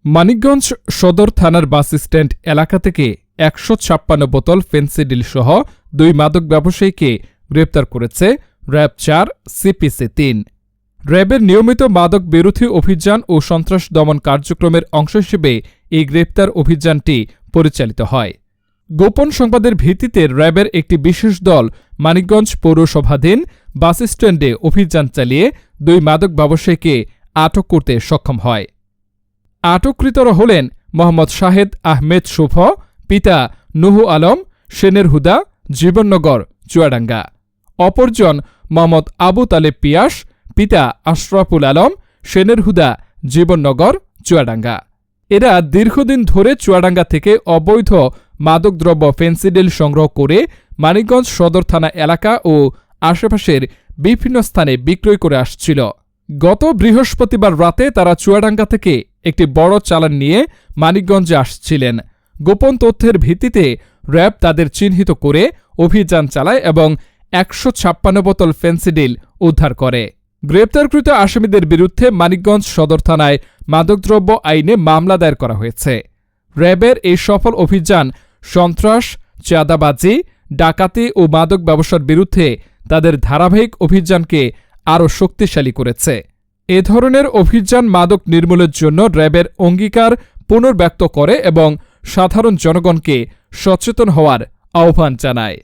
মানিকগঞ্জ সদর থানার bus stand এলাকা থেকে ১৫৬ বোতল ফেন্সিডিল সহ ২ মাদক ব্যবসায়ীকে গ্রেপ্তার করেছে র্যাব-৪ সিপিসি-৩। র্যাবের নিয়মিত মাদক বিরোধী অভিযান ও সন্ত্রাস দমন কার্যক্রমের অংশ হিসেবে এই গ্রেপ্তার অভিযানটি পরিচালিত হয়। গোপন সংবাদের ভিত্তিতে র্যাবের একটি বিশেষ দল মানিকগঞ্জ পৌরসভাধীন বাস স্ট্যান্ডে অভিযান চালিয়ে ২ মাদক ব্যবসায়ীকে আটক করতে সক্ষম হয়। আটককৃতরা হলেন মোহাম্মদ শাহেদ আহমেদ শুভ, পিতা নুহু আলম, সেনের হুদা, জীবননগর, চুয়াডাঙ্গা। অপরজন মোহাম্মদ আবু তালেব পিয়াস, পিতা আশরাফুল আলম, সেনের হুদা, জীবননগর, চুয়াডাঙ্গা। এরা দীর্ঘদিন ধরে চুয়াডাঙ্গা থেকে অবৈধ মাদকদ্রব্য ফেন্সিডিল সংগ্রহ করে মানিকগঞ্জ সদর থানা এলাকা ও আশেপাশের বিভিন্ন স্থানে বিক্রয় করে আসছিল। গত বৃহস্পতিবার রাতে তারা চুয়াডাঙ্গা থেকে একটি বড় চালান নিয়ে মানিকগঞ্জে আসছিলেন। গোপন তথ্যের ভিত্তিতে র্যাব তাদের চিহ্নিত করে অভিযান চালায় এবং ১৫৬ বোতল ফেন্সিডিল উদ্ধার করে। গ্রেপ্তারকৃত আসামিদের বিরুদ্ধে মানিকগঞ্জ সদর থানায় মাদকদ্রব্য আইনে মামলা দায়ের করা হয়েছে। র্যাবের এই সফল অভিযান সন্ত্রাস, চাঁদাবাজি, ডাকাতি ও মাদক ব্যবসার বিরুদ্ধে তাদের ধারাবাহিক অভিযানকে আরও শক্তিশালী করেছে। এ ধরনের অভিযান মাদক নির্মূলের জন্য র্যাবের অঙ্গীকার পুনর্ব্যক্ত করে এবং সাধারণ জনগণকে সচেতন হওয়ার আহ্বান জানায়।